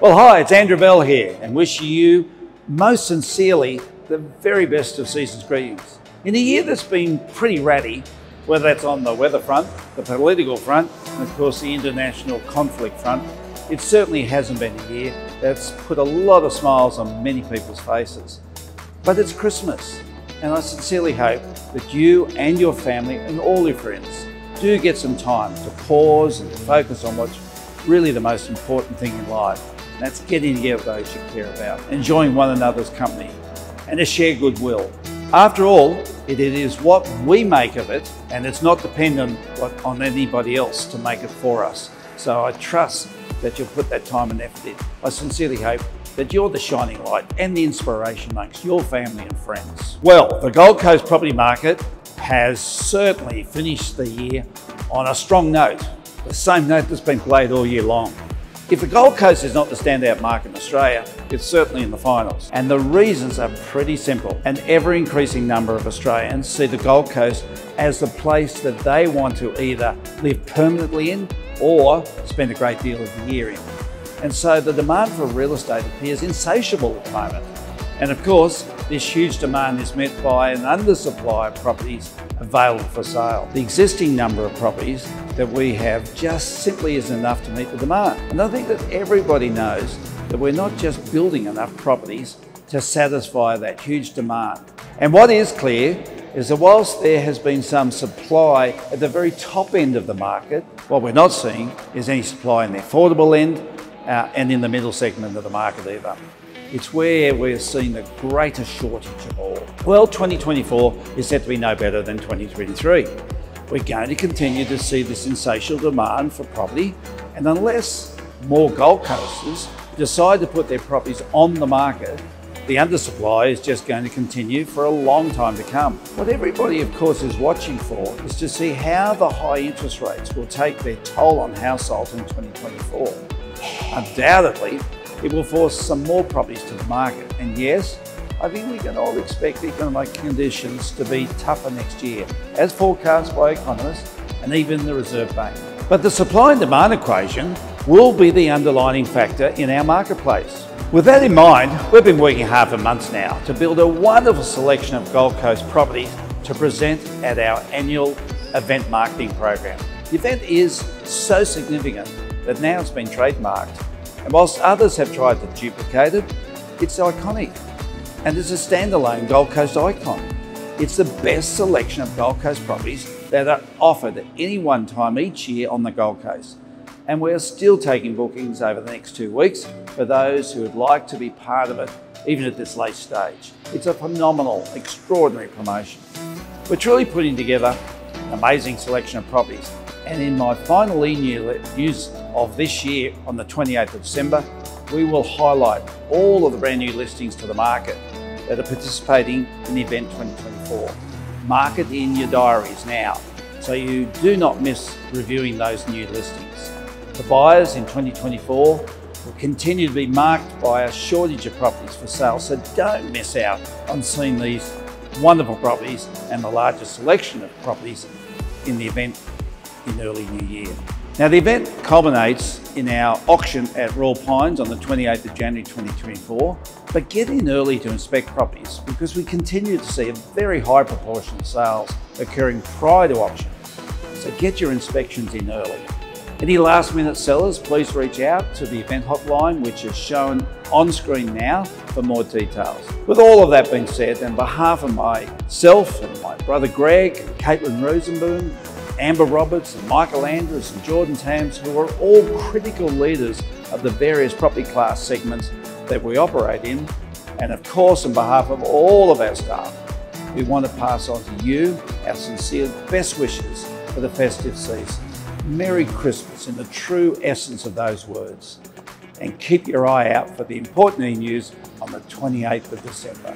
Well, hi, it's Andrew Bell here and wishing you most sincerely the very best of season's greetings. In a year that's been pretty ratty, whether that's on the weather front, the political front, and of course the international conflict front, it certainly hasn't been a year that's put a lot of smiles on many people's faces. But it's Christmas, and I sincerely hope that you and your family and all your friends do get some time to pause and to focus on what's really the most important thing in life. That's getting together with those you care about, enjoying one another's company, and to share goodwill. After all, it is what we make of it, and it's not dependent on anybody else to make it for us. So I trust that you'll put that time and effort in. I sincerely hope that you're the shining light and the inspiration amongst your family and friends. Well, the Gold Coast property market has certainly finished the year on a strong note, the same note that's been played all year long. If the Gold Coast is not the standout market in Australia, it's certainly in the finals. And the reasons are pretty simple. An ever-increasing number of Australians see the Gold Coast as the place that they want to either live permanently in or spend a great deal of the year in. And so the demand for real estate appears insatiable at the moment. And of course, this huge demand is met by an undersupply of properties available for sale. The existing number of properties that we have just simply isn't enough to meet the demand. And I think that everybody knows that we're not just building enough properties to satisfy that huge demand. And what is clear is that whilst there has been some supply at the very top end of the market, what we're not seeing is any supply in the affordable end and in the middle segment of the market either. It's where we're seeing the greatest shortage of all. Well, 2024 is set to be no better than 2023. We're going to continue to see this insatiable demand for property, and unless more Gold Coasters decide to put their properties on the market, the undersupply is just going to continue for a long time to come. What everybody, of course, is watching for is to see how the high interest rates will take their toll on households in 2024. Undoubtedly, it will force some more properties to the market. And yes, I think we can all expect economic conditions to be tougher next year, as forecast by economists and even the Reserve Bank. But the supply and demand equation will be the underlying factor in our marketplace. With that in mind, we've been working hard for months now to build a wonderful selection of Gold Coast properties to present at our annual event marketing program. The event is so significant that now it's been trademarked. And whilst others have tried to duplicate it, it's iconic and it's a standalone Gold Coast icon. It's the best selection of Gold Coast properties that are offered at any one time each year on the Gold Coast. And we're still taking bookings over the next 2 weeks for those who would like to be part of it, even at this late stage. It's a phenomenal, extraordinary promotion. We're truly putting together an amazing selection of properties. And in my final e-news of this year, on the 28th of December, we will highlight all of the brand new listings to the market that are participating in the event 2024. Mark it in your diaries now, so you do not miss reviewing those new listings. The buyers in 2024 will continue to be marked by a shortage of properties for sale, so don't miss out on seeing these wonderful properties and the largest selection of properties in the event in early New Year. Now, the event culminates in our auction at Royal Pines on the 28th of January 2024, but get in early to inspect properties because we continue to see a very high proportion of sales occurring prior to auction. So get your inspections in early. Any last minute sellers, please reach out to the event hotline, which is shown on screen now for more details. With all of that being said, on behalf of myself and my brother Greg, Caitlin Rosenboom, Amber Roberts and Michael Andrews and Jordan Tams, who are all critical leaders of the various property class segments that we operate in. And of course, on behalf of all of our staff, we want to pass on to you our sincere best wishes for the festive season. Merry Christmas in the true essence of those words. And keep your eye out for the important e-news on the 28th of December.